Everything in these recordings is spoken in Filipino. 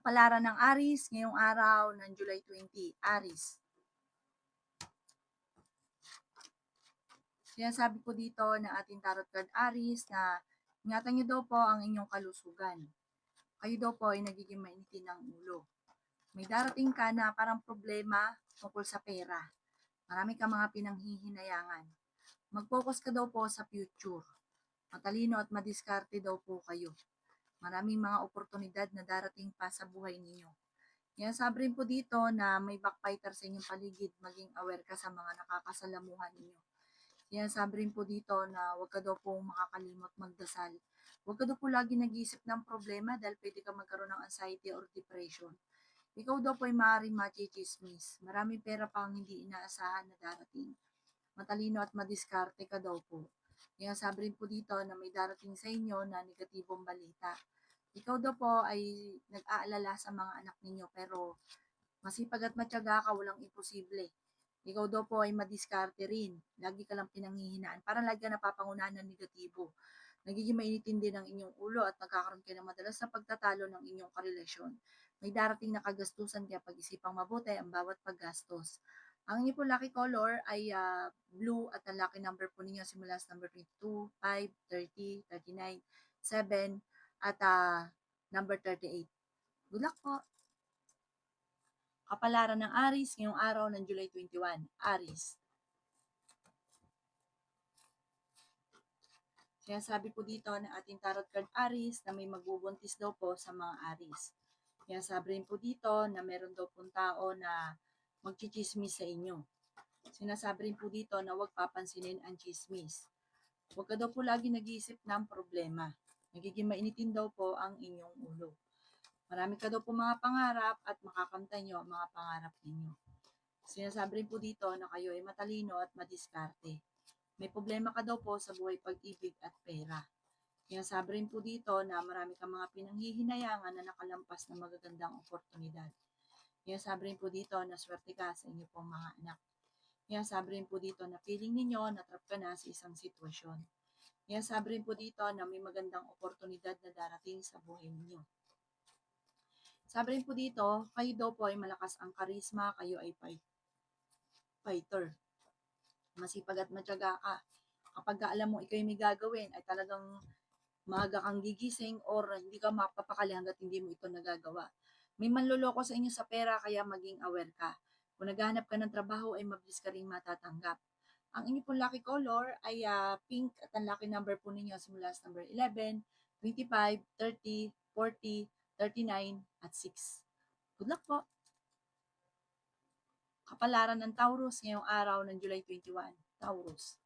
Kapalaran ng Aries ngayong araw ng July 20. Aries. Sinasabi po dito ng ating tarot card Aries na ingatan niyo daw po ang inyong kalusugan. Kayo daw po ay nagiging mainitin ng ulo. May darating ka na parang problema tungkol sa pera. Marami ka mga pinanghihinayangan. Mag-focus ka daw po sa future. Matalino at madiskarte daw po kayo. Maraming mga oportunidad na darating pa sa buhay ninyo. Yan, sabi rin po dito na may backbiter sa inyong paligid, maging aware ka sa mga nakakasalamuhan ninyo. Yan, sabi rin po dito na huwag ka daw po makakalimot magdasal. Huwag ka daw po lagi nag-iisip ng problema dahil pwede ka magkaroon ng anxiety or depression. Ikaw daw po ay maaaring machichismis. Maraming pera pa ang hindi inaasahan na darating. Matalino at madiskarte ka daw po. Yan, sabi rin po dito na may darating sa inyo na negatibong balita. Ikaw daw po ay nag-aalala sa mga anak ninyo pero masipag at matyaga ka, walang imposible. Ikaw daw po ay madiskarte rin. Lagi ka lang pinanghihinaan. Parang lagi ka napapangunahan ng negatibo. Nagiging mainitin din ang inyong ulo at nagkakaroon kayo ng madalas na pagtatalo ng inyong karelasyon. May darating na kagastusan kaya pag-isipang mabuti ang bawat paggastos. Ang inyong po lucky color ay blue at ang lucky number po ninyo simula sa number 22, 5, 30, 39, 7, at number 38. Good luck po! Kapalaran ng Aries ngayong araw ng July 21. Aries. Sinasabi po dito ng ating tarot card Aries na may magbubuntis daw po sa mga Aries. Sinasabi rin po dito na meron daw pong tao na magchichismis sa inyo. Sinasabi rin po dito na huwag papansinin ang chismis. Huwag ka daw po lagi nag-iisip ng problema. Nagiging mainitin daw po ang inyong ulo. Marami ka daw po mga pangarap at makakamtan nyo ang mga pangarap ninyo. Sinasabi rin po dito na kayo ay matalino at madiskarte. May problema ka daw po sa buhay pag-ibig at pera. Sinasabi rin po dito na marami kang mga pinanghihinayangan na nakalampas na magagandang oportunidad. Sinasabi rin po dito na swerte ka sa inyo pong mga anak. Sinasabi rin po dito na feeling ninyo na trap ka na sa isang sitwasyon. Sinasabi rin po dito na may magandang oportunidad na darating sa buhay ninyo. Sabi rin po dito, kayo daw po ay malakas ang karisma, kayo ay fighter. Masipag at matyaga ka. Kapag alam mo ikaw may gagawin, ay talagang maaga kang gigising or hindi ka mapapakali hanggat hindi mo ito nagagawa. May manloloko sa inyo sa pera, kaya maging aware ka. Kung naghahanap ka ng trabaho, ay mabilis ka rin matatanggap. Ang inyo pong lucky color ay pink at ang lucky number po ninyo simula sa number 11, 25, 30, 40, 39, at 6. Good luck po! Kapalaran ng Taurus ngayong araw ng July 21. Taurus.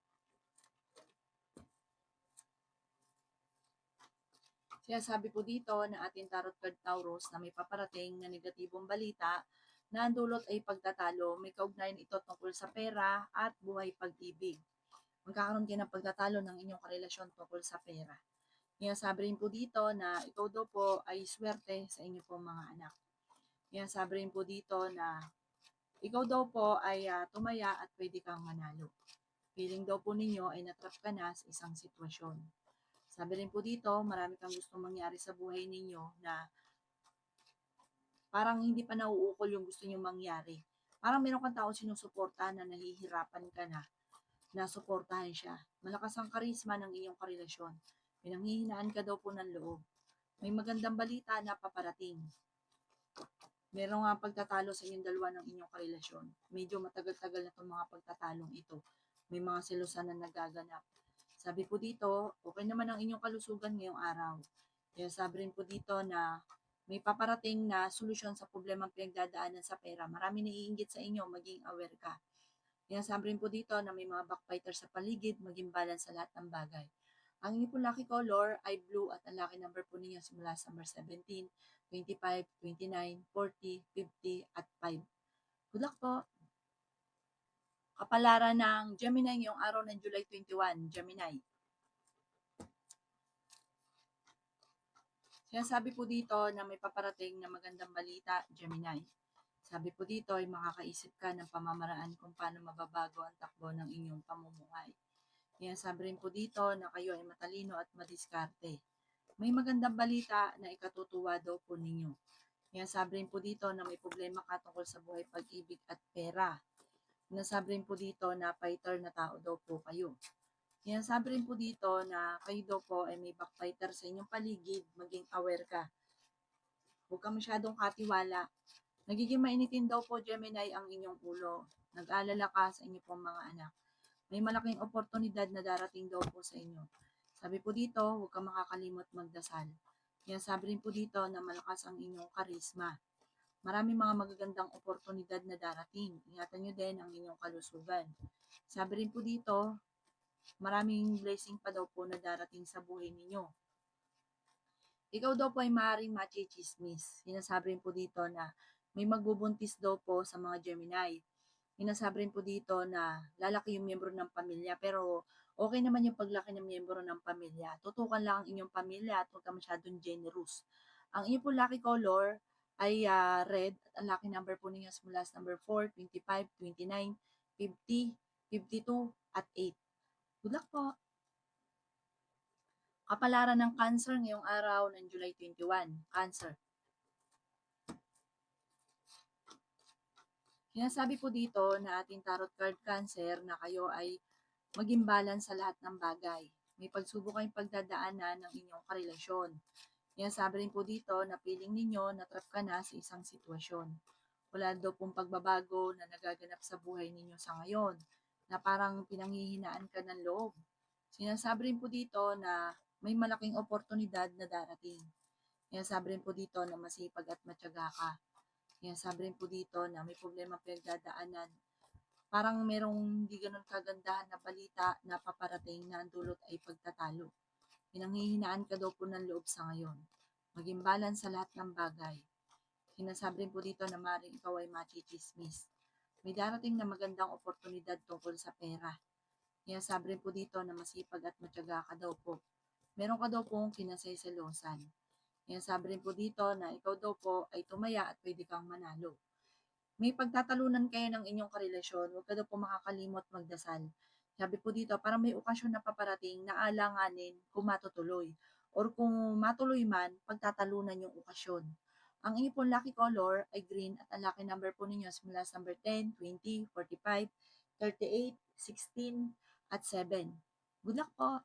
Sinasabi po dito na ating tarot card Taurus na may paparating na negatibong balita na ang dulot ay pagtatalo. May kaugnayan ito tungkol sa pera at buhay pag-ibig. Magkakaroon kayo ng pagtatalo ng inyong karelasyon tungkol sa pera. Sinasabi rin po dito na ikaw daw po ay swerte sa inyo pong mga anak. Sinasabi rin po dito na ikaw daw po ay tumaya at pwede kang manalo. Feeling daw po ninyo ay natrap ka na sa isang sitwasyon. Sabi rin po dito, marami kang gustong mangyari sa buhay ninyo na parang hindi pa nauukol yung gusto nyo mangyari. Parang meron kang tao sinusuportahan na nahihirapan ka na suportahan siya. Malakas ang karisma ng inyong karelasyon. Pinanghihinaan ka daw po ng loob. May magandang balita na paparating. Merong pagtatalo sa inyong dalawa ng inyong karelasyon. Medyo matagal-tagal na itong mga pagtatalong ito. May mga selusan na nagaganap. Sabi po dito, okay naman ang inyong kalusugan ngayong araw. Kaya sabi rin po dito na may paparating na solusyon sa problemang pinagdadaanan sa pera. Marami naiinggit sa inyo, maging aware ka. Kaya sabi rin po dito na may mga backbiter sa paligid, maging balance sa lahat ng bagay. Ang inyong po lucky color ay blue at ang lucky number po ninyo simula sa number 17, 25, 29, 40, 50, at 5. Good luck po! Kapalaran ng Gemini ngayong araw ng July 21, Gemini. Sinasabi po dito na may paparating na magandang balita, Gemini. Sabi po dito ay makakaisip ka ng pamamaraan kung paano mababago ang takbo ng inyong pamumuhay. Sinasabi rin po dito na kayo ay matalino at madiskarte. May magandang balita na ikatutuwa daw po ninyo. Sinasabi rin po dito na may problema ka tungkol sa buhay, pag-ibig at pera. Sinasabi rin po dito na fighter na tao daw po kayo. Sinasabi rin po dito na kayo daw po ay may backfighter sa inyong paligid, maging aware ka. Huwag ka masyadong katiwala. Nagiging mainitin daw po, Gemini, ang inyong ulo. Nag-aalala ka sa inyong pong mga anak. May malaking oportunidad na darating daw po sa inyo. Sabi po dito, huwag ka makakalimot magdasal. Sabi rin po dito na malakas ang inyong karisma. Maraming mga magagandang oportunidad na darating. Ingatan nyo din ang inyong kalusugan. Sabi rin po dito, maraming blessing pa daw po na darating sa buhay ninyo. Ikaw daw po ay maaaring machichismis. Sinasabi rin po dito na may magbubuntis daw po sa mga Gemini. Sinasabi rin po dito na lalaki yung miyembro ng pamilya, pero okay naman yung paglaki ng miyembro ng pamilya. Tutukan lang ang inyong pamilya at huwag ka masyadong generous. Ang inyong po lucky color ay red at ang lucky number po ninyo is mula sa number 4, 25, 29, 50, 52 at 8. Good luck po! Kapalaran ng Cancer ngayong araw ng July 21. Cancer. Sinasabi po dito na ating tarot card Cancer na kayo ay maging balance sa lahat ng bagay. May pagsubok kayong pagdadaanan ng inyong karelasyon. Sinasabi rin po dito na feeling ninyo na trap ka na sa isang sitwasyon. Wala daw pong pagbabago na nagaganap sa buhay ninyo sa ngayon, na parang pinanghihinaan ka ng loob. Sinasabi rin po dito na may malaking oportunidad na darating. Sinasabi rin po dito na masipag at matyaga ka. Sinasabi rin po dito na may problema pinagdadaanan. Parang merong hindi ganun kagandahan na balita na paparating na ang dulot ay pagtatalo. Pinanghihinaan ka daw po ng loob sa ngayon. Maging balance sa lahat ng bagay. Sinasabi rin po dito na maaaring ikaw ay machichismis. May darating na magandang oportunidad tungkol sa pera. Sinasabi rin po dito na masipag at matyaga ka daw po. Meron ka daw pong kinasaysalusan. Sinasabi rin po dito na ikaw daw po ay tumaya at pwede kang manalo. May pagtatalunan kayo ng inyong karelasyon, huwag ka daw po makakalimot magdasal. Sabi po dito, parang may okasyon na paparating na alanganin kung matutuloy. Or kung matuloy man, pagtatalunan yung okasyon. Ang inyong pong lucky color ay green at ang lucky number po ninyo is mula sa number 10, 20, 45, 38, 16, at 7. Good luck po!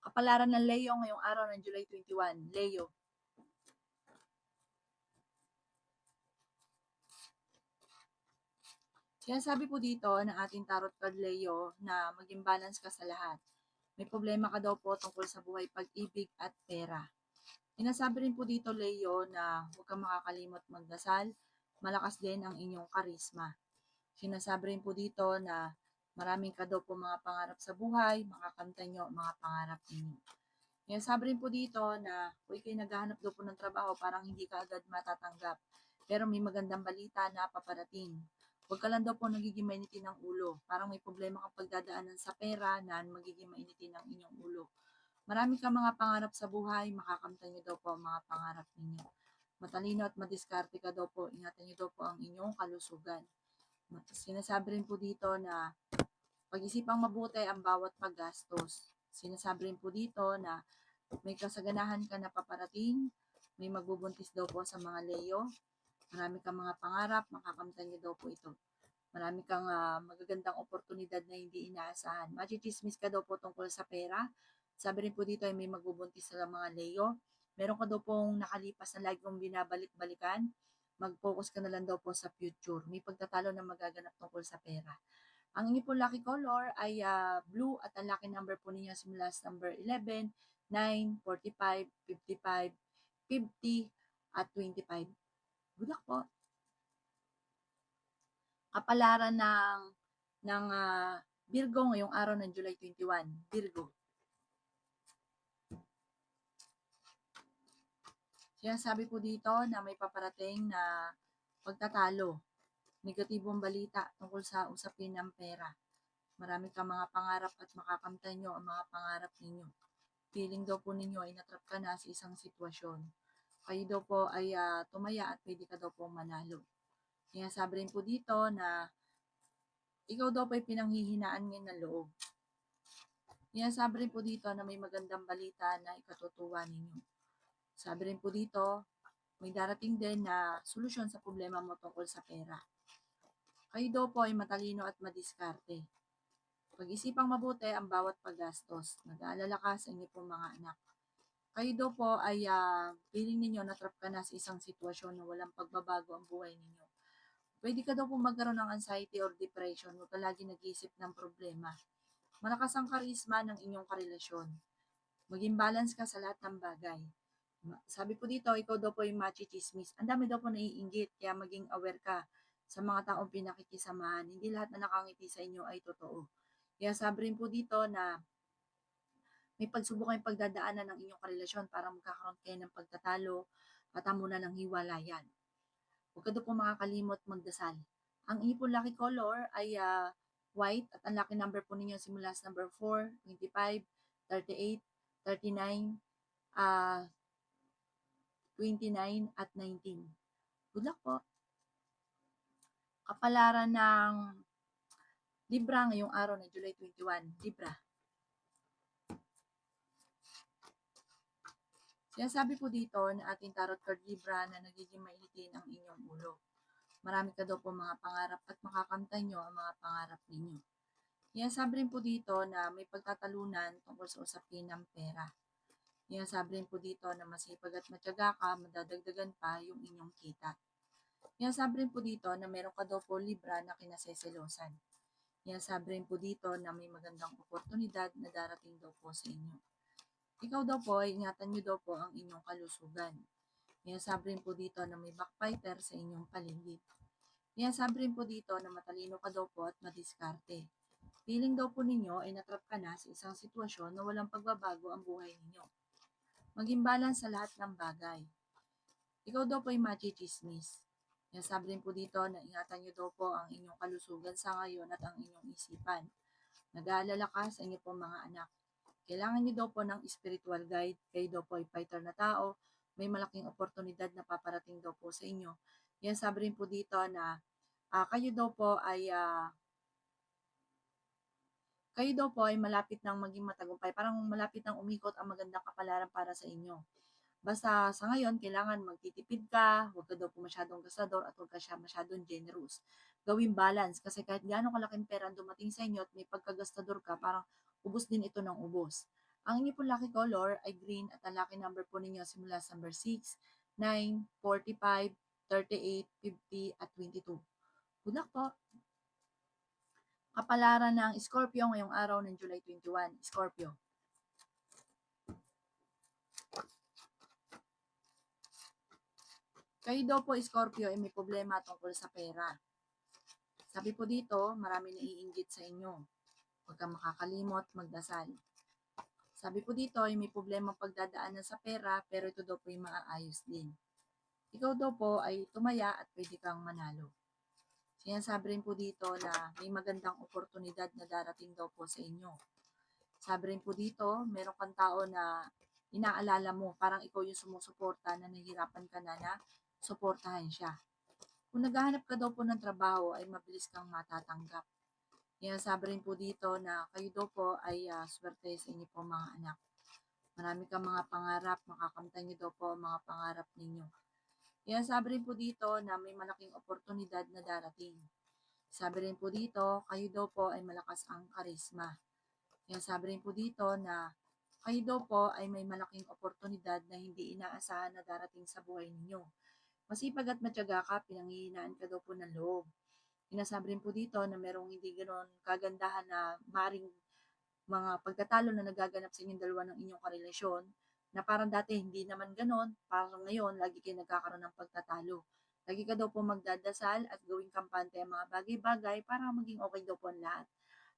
Kapalaran ng Leo ngayong araw ng July 21. Leo. Sinasabi po dito ng ating tarot card Leo na maging balance ka sa lahat. May problema ka daw po tungkol sa buhay, pag-ibig at pera. Sinasabi rin po dito Leo na huwag kang makakalimot magdasal, malakas din ang inyong karisma. Sinasabi rin po dito na maraming ka daw po mga pangarap sa buhay, makakamtan nyo ang mga pangarap ninyo. Sinasabi rin po dito na kung kayo naghahanap daw po ng trabaho, parang hindi ka agad matatanggap. Pero may magandang balita na paparating. Huwag ka lang daw po nagiging mainitin ng ulo. Parang may problema kang pagdadaanan sa pera na magiging mainitin ang inyong ulo. Marami kang mga pangarap sa buhay, makakamtan nyo daw po ang mga pangarap ninyo. Matalino at madiskarte ka daw po, ingatan nyo daw po ang inyong kalusugan. Sinasabi rin po dito na pag-isipang mabuti ang bawat paggastos. Sinasabi rin po dito na may kasaganahan ka na paparating, may magbubuntis daw po sa mga Leo. Marami kang mga pangarap, makakamtan niyo daw po ito. Marami kang magagandang oportunidad na hindi inaasahan. Machichismis ka daw po tungkol sa pera. Sabi rin po dito ay may magbubuntis sa mga Leo. Meron ka daw pong nakalipas na lagi mong binabalik-balikan. Mag-focus ka na lang daw po sa future. May pagtatalo na magaganap tungkol sa pera. Ang inyong po lucky color ay blue at ang lucky number po ninyo simula sa number 11, 9, 45, 55, 50, at 25. Good luck po. Kapalaran ng Virgo ngayong araw ng July 21. Virgo. Sinasabi po dito na may paparating na pagtatalo. Negatibong balita tungkol sa usapin ng pera. Marami kang mga pangarap at makakamtan nyo ang mga pangarap ninyo. Feeling daw po ninyo ay natrap ka na sa isang sitwasyon. Kayo daw po ay tumaya at pwede ka daw po manalo. Sinasabi rin po dito na ikaw daw po ay pinanghihinaan ngayon ng loob. Sinasabi rin po dito na may magandang balita na ikatutuwa ninyo. Sabi rin po dito, may darating din na solusyon sa problema mo tungkol sa pera. Kayo daw po ay matalino at madiskarte. Pag-isipang mabuti ang bawat paggastos. Nag-aalala ka sa inyo pong mga anak. Kayo daw po ay feeling ninyo na-trap ka na sa isang sitwasyon na walang pagbabago ang buhay ninyo. Pwede ka daw po magkaroon ng anxiety or depression, huwag ka lagi nag-iisip ng problema. Malakas ang karisma ng inyong karelasyon. Maging balance ka sa lahat ng bagay. Sabi po dito, ikaw daw po yung machi-chismis. Ang dami daw po naiinggit, kaya maging aware ka sa mga taong pinakikisamahan. Hindi lahat na nakangiti sa inyo ay totoo. Kaya sabi rin po dito na may pagsubok kayong pagdadaanan ng inyong karelasyon para magkakaroon kayo ng pagtatalo at hamunan ng hiwalayan. Huwag ka daw po makakalimot magdasal. Ang inyong pong lucky color ay white at ang lucky number po ninyo simula sa number 4, 25, 38, 39, 29 at 19. Good luck po. Kapalaran ng Libra ngayong araw na July 21. Libra. Sinasabi po dito na ating tarot card Libra na nagiging mainitin ang inyong ulo. Marami ka daw po mga pangarap at makakamtan nyo ang mga pangarap ninyo. Sinasabi rin po dito na may pagtatalunan tungkol sa usapin ng pera. Sinasabi rin po dito na masipag at matyaga ka, madadagdagan pa yung inyong kita. Sinasabi rin po dito na meron ka daw po Libra na kinaseselosan. Sinasabi rin po dito na may magandang oportunidad na darating daw po sa inyo. Ikaw daw po, ingatan nyo daw po ang inyong kalusugan. Sinasabi rin po dito na may backfighter sa inyong paligid. Sinasabi rin po dito na matalino ka daw po at madiskarte. Feeling daw po ninyo ay natrap ka na sa isang sitwasyon na walang pagbabago ang buhay ninyo. Maging balance sa lahat ng bagay. Ikaw daw po ay machi-chismis. Sinasabi rin po dito na ingatan nyo daw po ang inyong kalusugan sa ngayon at ang inyong isipan. Nag-aalala ka sa inyo po mga anak. Kailangan nyo daw po ng spiritual guide. Kayo daw po ay fighter na tao. May malaking oportunidad na paparating daw po sa inyo. Sabi rin po dito na kayo daw po ay malapit nang maging matagumpay. Parang malapit nang umikot ang magandang kapalaran para sa inyo. Basta sa ngayon, kailangan magtitipid ka, huwag ka daw po masyadong gastador at huwag ka siya masyadong generous. Gawing balance kasi kahit gaano kalaking pera dumating sa inyo at may pagkagastador ka, parang ubos din ito ng ubos. Ang inyo po lucky color ay green at ang lucky number po ninyo simula sa number 6, 9, 45, 38, 50 at 22. Good luck po! Kapalaran ng Scorpio ngayong araw ng July 21. Scorpio. Kayo daw po, Scorpio, ay may problema tungkol sa pera. Sabi po dito, marami naiinggit sa inyo. Huwag kang makakalimot, magdasal. Sabi po dito, ay may problema pagdadaanan sa pera, pero ito daw po ay maaayos din. Ikaw daw po ay tumaya at pwede kang manalo. Sinasabi rin po dito na may magandang oportunidad na darating daw po sa inyo. Sabi rin po dito, meron kang tao na inaalala mo, parang ikaw yung sumusuporta na nahihirapan ka na suportahan siya. Kung naghahanap ka daw po ng trabaho ay mabilis kang matatanggap. Sabi rin po dito na kayo daw po ay swerte sa inyo po mga anak. Marami kang mga pangarap, makakamtan niyo daw po ang mga pangarap ninyo. Sabi rin po dito na may malaking oportunidad na darating. Sabi rin po dito, kayo daw po ay malakas ang karisma. Sabi rin po dito na kayo daw po ay may malaking oportunidad na hindi inaasahan na darating sa buhay ninyo. Masipag at matyaga ka, pinanghihinaan ka daw po ng loob. Sinasabi rin po dito na merong hindi ganoon kagandahan na maring mga pagtatalo na nagaganap sa inyong dalawa ng inyong karelasyon na parang dati hindi naman ganoon, parang ngayon lagi kayo nagkakaroon ng pagtatalo. Lagi ka daw po magdadasal at gawing kampante ang mga bagay-bagay para maging okay daw po ang lahat.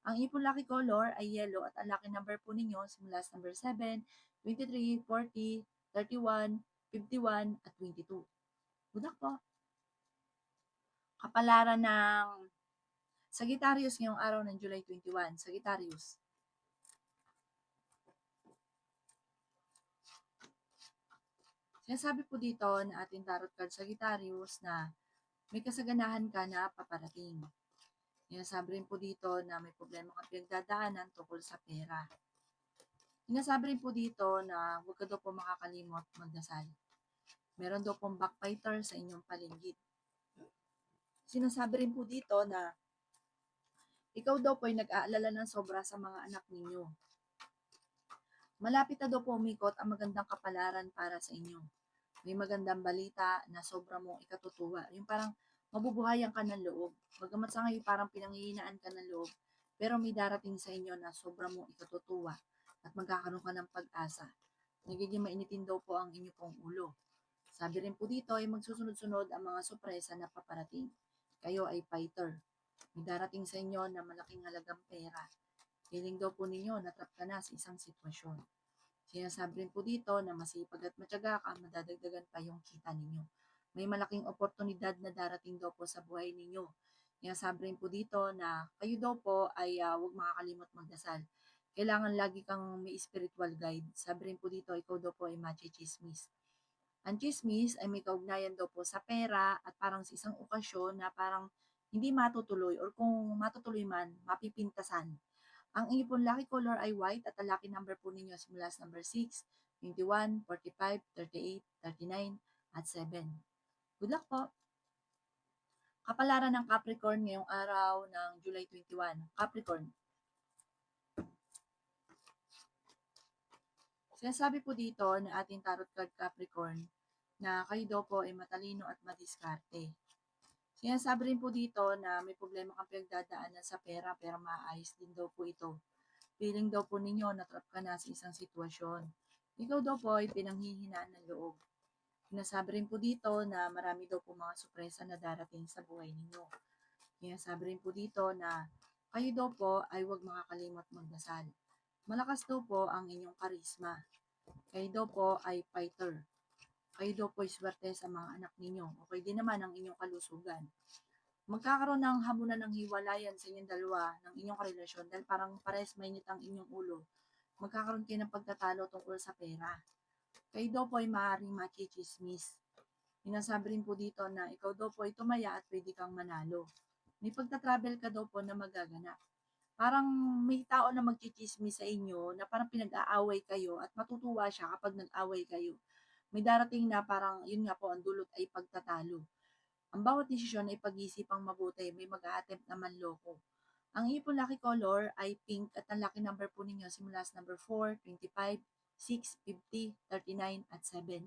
Ang ipon lucky color ay yellow at ang lucky number po ninyo simula sa number 7, 23, 40, 31, 51 at 22. Good luck po! Kapalaran ng Sagittarius ngayong araw ng July 21. Sagittarius. Sinasabi po dito na ating tarot card Sagittarius na may kasaganahan ka na paparating. Sinasabi rin po dito na may problema kang pinagdadaanan tungkol sa pera. Sinasabi rin po dito na huwag ka daw po makakalimot magdasal. Meron daw pong backbiter sa inyong paligid. Sinasabi rin po dito na ikaw daw po ay nag-aalala ng sobra sa mga anak ninyo. Malapit na daw po umikot ang magandang kapalaran para sa inyo. May magandang balita na sobra mong ikatutuwa. Yung parang mabubuhayan ka ng loob. Bagamat sa ngayon parang pinanghihinaan ka ng loob, pero may darating sa inyo na sobra mong ikatutuwa at magkakaroon ka ng pag-asa. Nagiging mainitin daw po ang inyo pong ulo. Sabi rin po dito ay magsusunod-sunod ang mga sorpresa na paparating. Kayo ay fighter. May darating sa inyo na malaking halagang pera. Feeling daw po ninyo natrap ka na sa isang sitwasyon. Sinasabi rin po dito na masipag at matyaga ka, madadagdagan pa yung kita ninyo. May malaking oportunidad na darating daw po sa buhay ninyo. Sinasabi rin po dito na kayo daw po ay huwag makakalimot magdasal. Kailangan lagi kang may spiritual guide. Sabi rin po dito, ikaw daw po ay machichismis. Ang chismis ay may kaugnayan daw po sa pera at parang sa isang okasyon na parang hindi matutuloy or kung matutuloy man, mapipintasan. Ang inyo pong lucky color ay white at ang lucky number po ninyo simula sa number 6, 21, 45, 38, 39, at 7. Good luck po! Kapalaran ng Capricorn ngayong araw ng July 21. Capricorn. Sinasabi po dito na ating tarot card Capricorn na kayo daw po ay matalino at madiskarte. Sinasabi rin po dito na may problema kang pinagdadaanan sa pera pero maayos din daw po ito. Feeling daw po ninyo natrap ka na sa isang sitwasyon. Ikaw daw po ay pinanghihinaan ng loob. Sinasabi rin po dito na marami daw po mga sorpresa na darating sa buhay ninyo. Sinasabi rin po dito na kayo daw po ay huwag makakalimot magdasal. Malakas daw po ang inyong karisma. Kayo daw po ay fighter. Kayo daw po ay swerte sa mga anak ninyo. Okay din naman ang inyong kalusugan. Magkakaroon ng hamunan ng hiwalayan sa inyong dalawa ng inyong karelasyon dahil parang pares mainit ang inyong ulo. Magkakaroon kayo ng pagtatalo tungkol sa pera. Kayo daw po ay maaaring machichismis. Sinasabi rin po dito na ikaw daw po ay tumaya at pwede kang manalo. May pagta-travel ka daw po na magaganap. Parang may tao na magchichismis sa inyo na parang pinag-aaway kayo at matutuwa siya kapag nag-away kayo. May darating na parang yun nga po ang dulot ay pagtatalo. Ang bawat desisyon ay pag-iisipang mabuti, may mag-a-attempt na manloko. Ang iyong lucky color ay pink at ang lucky number po ninyo simula sa number 4, 25, 6, 50, 39, at 7.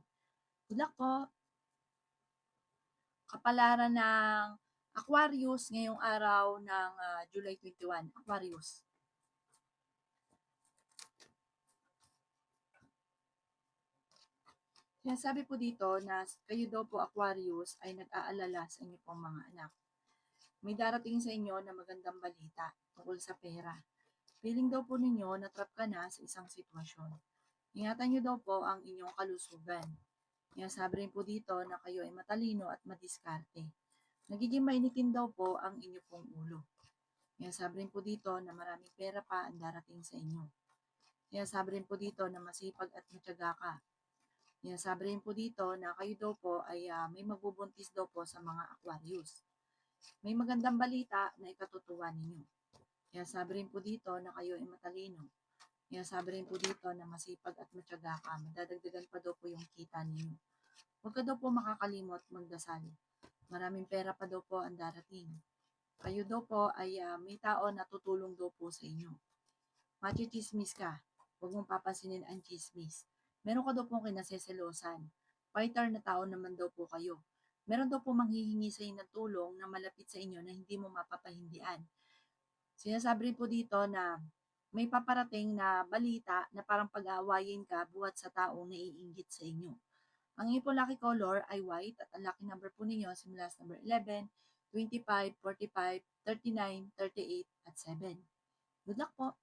Good luck po! Kapalaran ng Aquarius ngayong araw ng July 21. Aquarius. Sinasabi po dito na kayo daw po Aquarius ay nag-aalala sa inyo pong mga anak. May darating sa inyo na magandang balita tungkol sa pera. Feeling daw po ninyo na trap ka na sa isang sitwasyon. Ingatan nyo daw po ang inyong kalusugan. Sinasabi rin po dito na kayo ay matalino at madiskarte. Nagiging mainitin daw po ang inyo pong ulo. Sinasabi rin po dito na maraming pera pa ang darating sa inyo. Sinasabi rin po dito na masipag at matyaga ka. Sinasabi rin po dito na kayo daw po ay may magbubuntis daw po sa mga Aquarius. May magandang balita na ikatutuwa ninyo. Sinasabi rin po dito na kayo ay matalino. Sinasabi rin po dito na masipag at matyaga ka. Madadagdagan pa daw po yung kita ninyo. Huwag ka daw po makakalimot magdasal. Maraming pera pa daw po ang darating. Kayo daw po ay may tao na tutulong daw po sa inyo. Machichismis ka. Huwag mong papansinin ang chismis. Meron ka daw pong kinaseselosan. Fighter na tao naman daw po kayo. Meron daw po manghihingi sa inyo ng tulong na malapit sa inyo na hindi mo mapapahindian. Sinasabi rin po dito na may paparating na balita na parang pag-aawayin ka buhat sa taong naiinggit sa inyo. Ang inyo po lucky color ay white at ang lucky number po ninyo simula sa number 11, 25, 45, 39, 38, at 7. Good luck po!